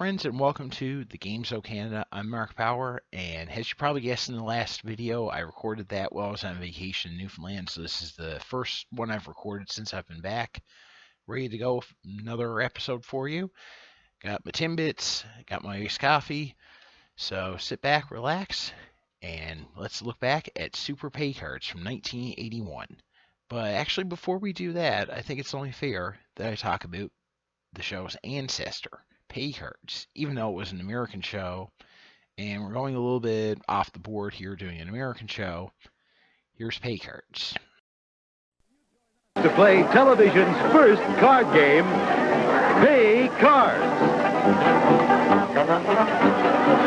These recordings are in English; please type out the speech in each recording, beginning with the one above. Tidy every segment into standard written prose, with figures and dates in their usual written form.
friends, and welcome to the Game Show Canada. I'm Marc Power, and as you probably guessed in the last video, I recorded that while I was on vacation in Newfoundland, so this is the first one I've recorded since I've been back. Ready to go, another episode for you. Got my Timbits, got my iced coffee, so sit back, relax, and let's look back at Super Pay Cards from 1981. But actually, before we do that, I think it's only fair that I talk about the show's ancestor, Pay Cards, even though it was an American show, and we're going a little bit off the board here doing an American show. Here's Pay Cards. To play television's first card game, Pay Cards.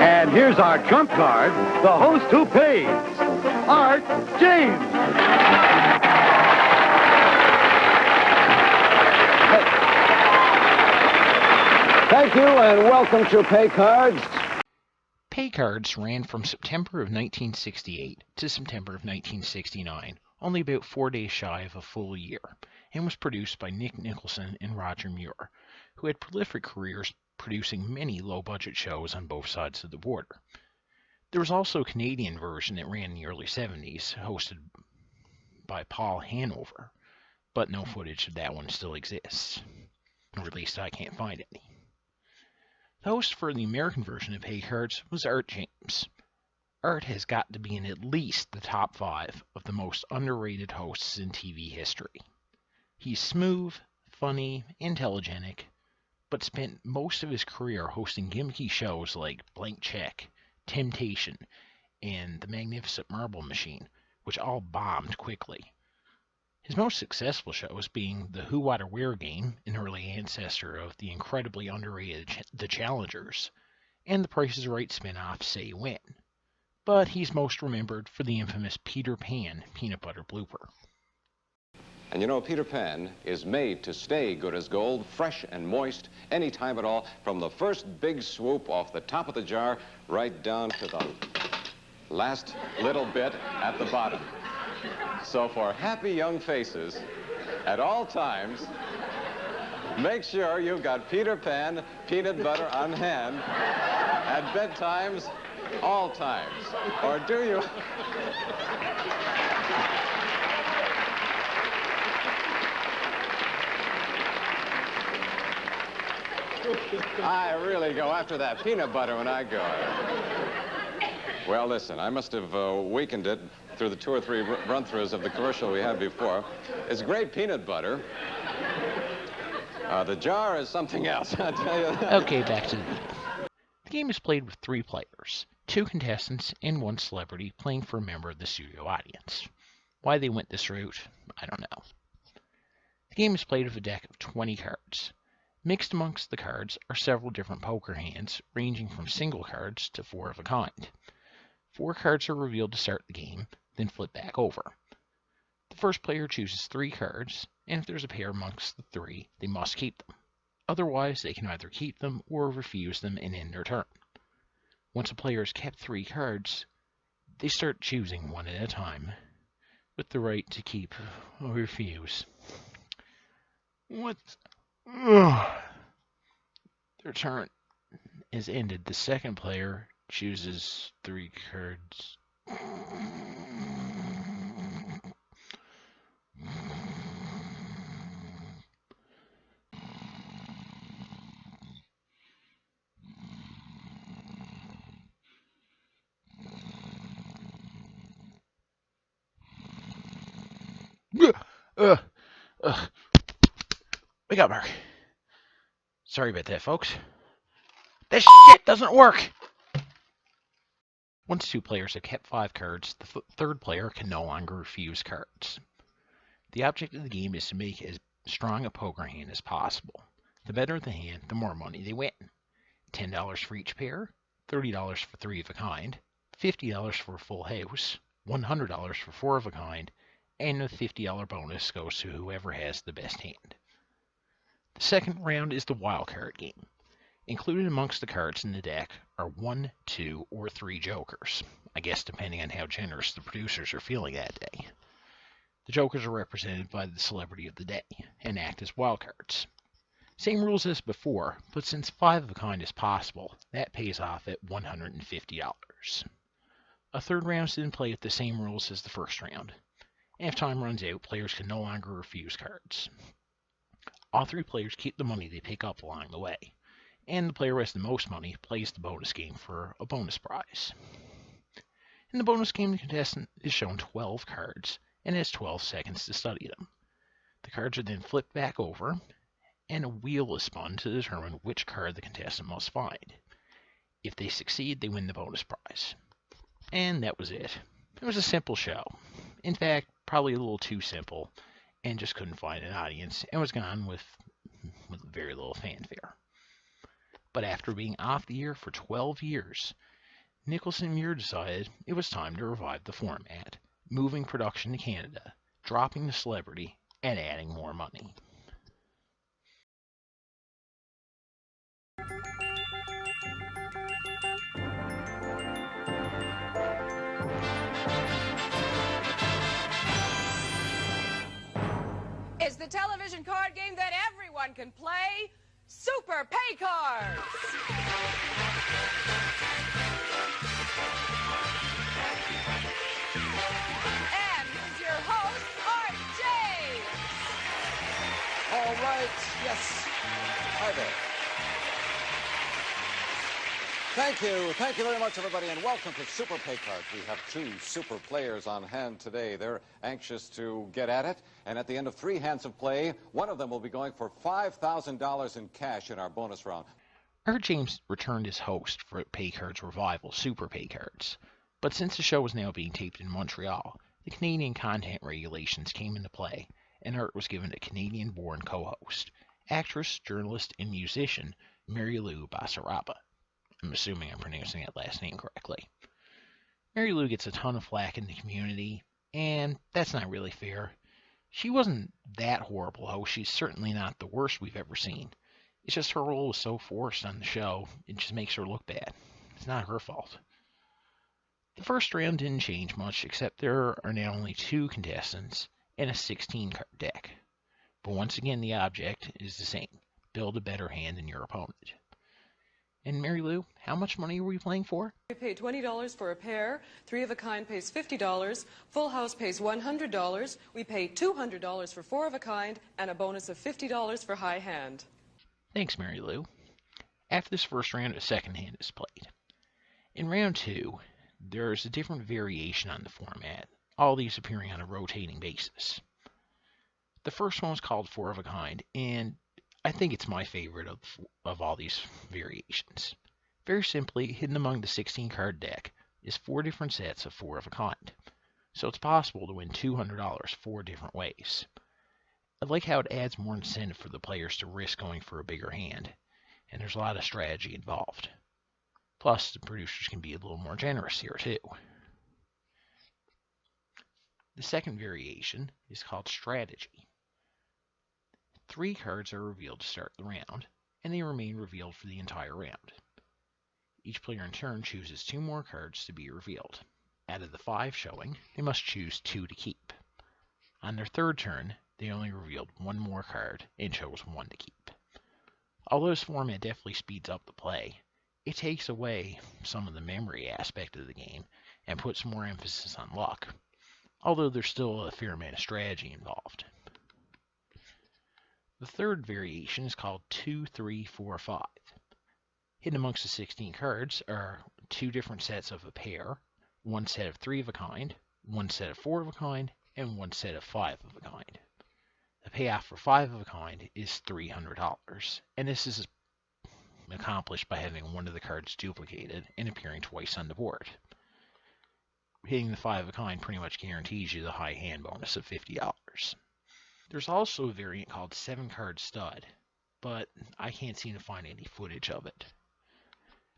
And here's our trump card, the host who pays, Art James. Thank you, and welcome to Pay Cards. Pay Cards ran from September of 1968 to September of 1969, only about 4 days shy of a full year, and was produced by Nick Nicholson and Roger Muir, who had prolific careers producing many low-budget shows on both sides of the border. There was also a Canadian version that ran in the early 70s, hosted by Paul Hanover, but no footage of that one still exists, or at least I can't find any. The host for the American version of Pay Cards was Art James. Art has got to be in at least the top 5 of the most underrated hosts in TV history. He's smooth, funny, intelligent, but spent most of his career hosting gimmicky shows like Blank Check, Temptation, and The Magnificent Marble Machine, which all bombed quickly. His most successful shows being the Who, What, or Where game, an early ancestor of the incredibly underrated The Challengers, and the Price is Right spin-off Say When. But he's most remembered for the infamous Peter Pan peanut butter blooper. And you know, Peter Pan is made to stay good as gold, fresh and moist, any time at all, from the first big swoop off the top of the jar right down to the last little bit at the bottom. So for happy young faces, at all times, make sure you've got Peter Pan peanut butter on hand at bedtimes, all times. Or do you? I really go after that peanut butter when I go. Well, listen, I must have weakened it through the 2 or 3 run-throughs of the commercial we had before. It's great peanut butter. The jar is something else, I tell you. Okay, back to the game. The game is played with 3 players, 2 contestants, and 1 celebrity playing for a member of the studio audience. Why they went this route, I don't know. The game is played with a deck of 20 cards. Mixed amongst the cards are several different poker hands, ranging from single cards to 4 of a kind. 4 cards are revealed to start the game, then flip back over. The first player chooses 3 cards, and if there's a pair amongst the 3, they must keep them. Otherwise, they can either keep them or refuse them and end their turn. Once a player has kept 3 cards, they start choosing one at a time, with the right to keep or refuse. Their turn is ended. The second player chooses 3 cards. Wake up, Mark. Sorry about that, folks. This shit doesn't work! Once 2 players have kept 5 cards, the third player can no longer refuse cards. The object of the game is to make as strong a poker hand as possible. The better the hand, the more money they win. $10 for each pair, $30 for 3 of a kind, $50 for a full house, $100 for 4 of a kind, and a $50 bonus goes to whoever has the best hand. The second round is the wild card game. Included amongst the cards in the deck are 1, 2, or 3 jokers, I guess depending on how generous the producers are feeling that day. The jokers are represented by the celebrity of the day and act as wildcards. Same rules as before, but since 5 of a kind is possible, that pays off at $150. A third round is then played with the same rules as the first round. And if time runs out, players can no longer refuse cards. All 3 players keep the money they pick up along the way, and the player who has the most money plays the bonus game for a bonus prize. In the bonus game, the contestant is shown 12 cards and has 12 seconds to study them. The cards are then flipped back over, and a wheel is spun to determine which card the contestant must find. If they succeed, they win the bonus prize. And that was it. It was a simple show. In fact, probably a little too simple, and just couldn't find an audience, and was gone with very little fanfare. But after being off the air for 12 years, Nicholas-Muir decided it was time to revive the format, moving production to Canada, dropping the celebrity, and adding more money. It's the television card game that everyone can play, Super Pay Cards. And here's your host, Art J. All right, yes. Hi there. Thank you very much, everybody, and welcome to Super Pay Cards. We have 2 super players on hand today. They're anxious to get at it, and at the end of 3 hands of play, one of them will be going for $5,000 in cash in our bonus round. Art James returned as host for Pay Cards Revival Super Pay Cards, but since the show was now being taped in Montreal, the Canadian content regulations came into play, and Art was given a Canadian-born co-host, actress, journalist, and musician Mary Lou Basaraba. I'm assuming I'm pronouncing that last name correctly. Mary Lou gets a ton of flack in the community, and that's not really fair. She wasn't that horrible host. She's certainly not the worst we've ever seen. It's just her role was so forced on the show, it just makes her look bad. It's not her fault. The first round didn't change much, except there are now only 2 contestants and a 16-card deck. But once again, the object is the same. Build a better hand than your opponent. And Mary Lou, how much money are we playing for? We pay $20 for a pair, 3 of a kind pays $50, full house pays $100, we pay $200 for 4 of a kind, and a bonus of $50 for high hand. Thanks, Mary Lou. After this first round, a second hand is played. In round 2, there's a different variation on the format, all these appearing on a rotating basis. The first one was called 4 of a kind, and I think it's my favorite of all these variations. Very simply, hidden among the 16-card deck is 4 different sets of 4 of a kind, so it's possible to win $200 4 different ways. I like how it adds more incentive for the players to risk going for a bigger hand, and there's a lot of strategy involved. Plus, the producers can be a little more generous here too. The second variation is called strategy. 3 cards are revealed to start the round, and they remain revealed for the entire round. Each player in turn chooses 2 more cards to be revealed. Out of the 5 showing, they must choose 2 to keep. On their third turn, they only revealed 1 more card and chose 1 to keep. Although this format definitely speeds up the play, it takes away some of the memory aspect of the game and puts more emphasis on luck, although there's still a fair amount of strategy involved. The third variation is called 2, 3, 4, 5. Hidden amongst the 16 cards are 2 different sets of a pair, 1 set of 3 of a kind, 1 set of 4 of a kind, and 1 set of 5 of a kind. The payoff for 5 of a kind is $300, and this is accomplished by having one of the cards duplicated and appearing twice on the board. Hitting the 5 of a kind pretty much guarantees you the high hand bonus of $50. There's also a variant called 7-card stud, but I can't seem to find any footage of it.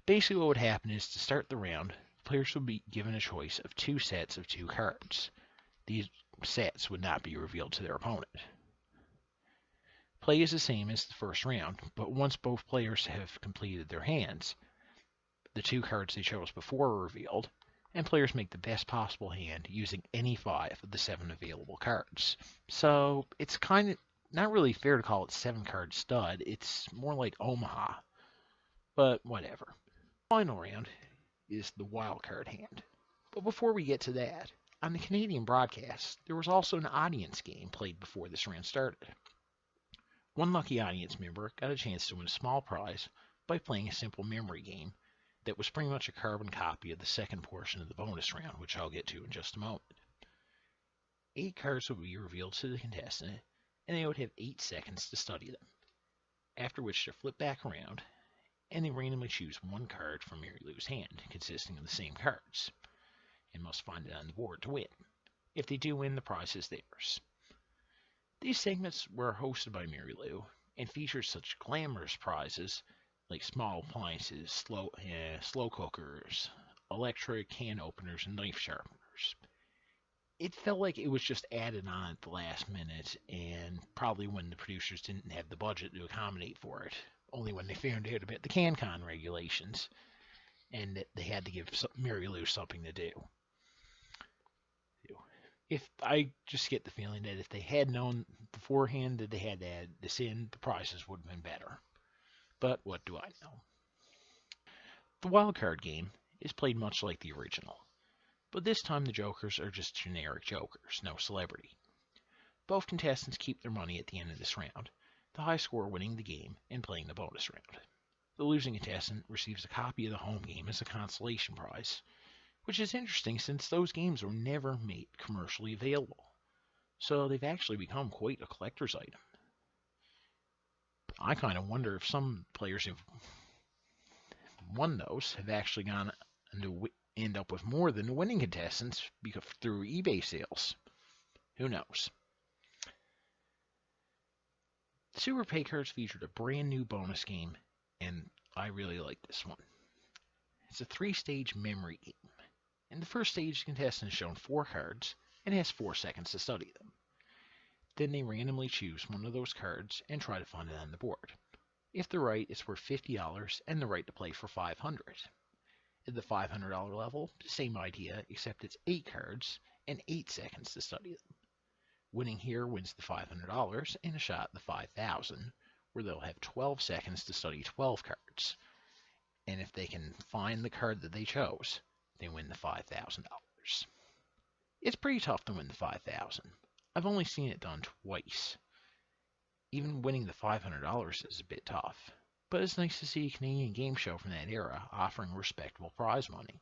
Basically what would happen is to start the round, players would be given a choice of 2 sets of 2 cards. These sets would not be revealed to their opponent. Play is the same as the first round, but once both players have completed their hands, the 2 cards they chose before are revealed, and players make the best possible hand using any 5 of the 7 available cards. So it's kind not really fair to call it 7-card stud. It's more like Omaha, but whatever. Final round is the wild card hand. But before we get to that, on the Canadian broadcast, there was also an audience game played before this round started. One lucky audience member got a chance to win a small prize by playing a simple memory game that was pretty much a carbon copy of the second portion of the bonus round, which I'll get to in just a moment. 8 cards would be revealed to the contestant, and they would have 8 seconds to study them, after which to flip back around, and they randomly choose one card from Mary Lou's hand, consisting of the same cards, and must find it on the board to win. If they do win, the prize is theirs. These segments were hosted by Mary Lou, and featured such glamorous prizes like small appliances, slow cookers, electric can openers, and knife sharpeners. It felt like it was just added on at the last minute, and probably when the producers didn't have the budget to accommodate for it, only when they found out about the CanCon regulations, and that they had to give Mary Lou something to do. If I just get the feeling that if they had known beforehand that they had to add this in, the prices would have been better. But what do I know? The wild card game is played much like the original, but this time the jokers are just generic jokers, no celebrity. Both contestants keep their money at the end of this round, the high score winning the game and playing the bonus round. The losing contestant receives a copy of the home game as a consolation prize, which is interesting since those games were never made commercially available, so they've actually become quite a collector's item. I kind of wonder if some players who've won those have actually gone to end up with more than the winning contestants through eBay sales. Who knows? Super Pay Cards featured a brand new bonus game, and I really like this one. It's a 3-stage memory game. In the first stage, the contestant is shown 4 cards and has 4 seconds to study them. Then they randomly choose one of those cards and try to find it on the board. If they're right, it's worth $50 and the right to play for $500. At the $500 level, the same idea, except it's 8 cards and 8 seconds to study them. Winning here wins the $500 and a shot at the $5,000, where they'll have 12 seconds to study 12 cards. And if they can find the card that they chose, they win the $5,000. It's pretty tough to win the $5,000. I've only seen it done twice. Even winning the $500 is a bit tough, but it's nice to see a Canadian game show from that era offering respectable prize money.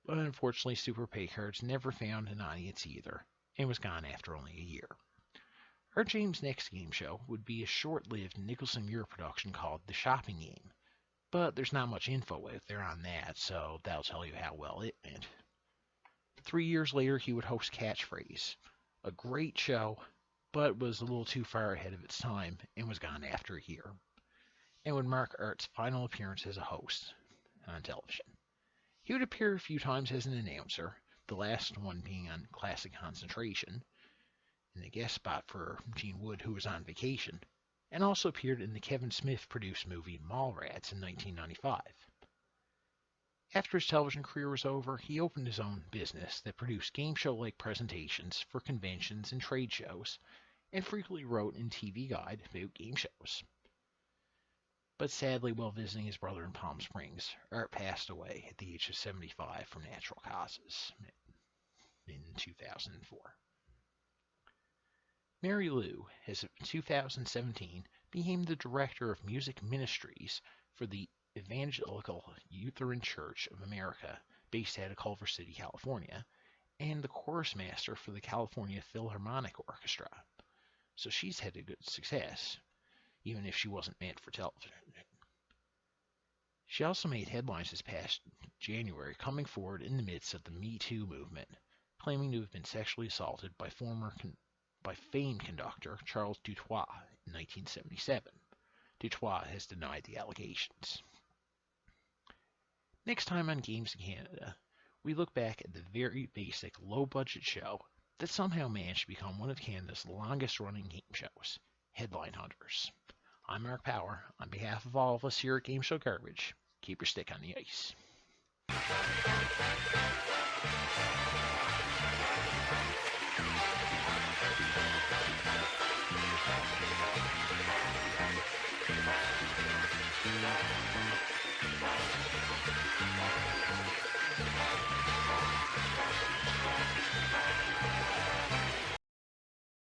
But unfortunately, Super Pay Cards never found an audience either, and was gone after only a year. Our James' next game show would be a short-lived Nicholas-Muir production called The Shopping Game, but there's not much info out there on that, so that'll tell you how well it went. 3 years later, he would host Catchphrase, a great show, but was a little too far ahead of its time and was gone after a year, and would mark Art's final appearance as a host on television. He would appear a few times as an announcer, the last one being on Classic Concentration, in a guest spot for Gene Wood, who was on vacation, and also appeared in the Kevin Smith-produced movie Mallrats in 1995. After his television career was over, he opened his own business that produced game show-like presentations for conventions and trade shows, and frequently wrote in TV Guide about game shows. But sadly, while visiting his brother in Palm Springs, Art passed away at the age of 75 from natural causes in 2004. Mary Lou, as of 2017, became the director of music ministries for the Evangelical Lutheran Church of America, based out of Culver City, California, and the chorus master for the California Philharmonic Orchestra. So she's had a good success, even if she wasn't meant for television. She also made headlines this past January, coming forward in the midst of the Me Too movement, claiming to have been sexually assaulted by famed conductor Charles Dutoit in 1977. Dutoit has denied the allegations. Next time on Games in Canada, we look back at the very basic, low-budget show that somehow managed to become one of Canada's longest-running game shows, Headline Hunters. I'm Marc Power. On behalf of all of us here at Game Show Garbage, keep your stick on the ice.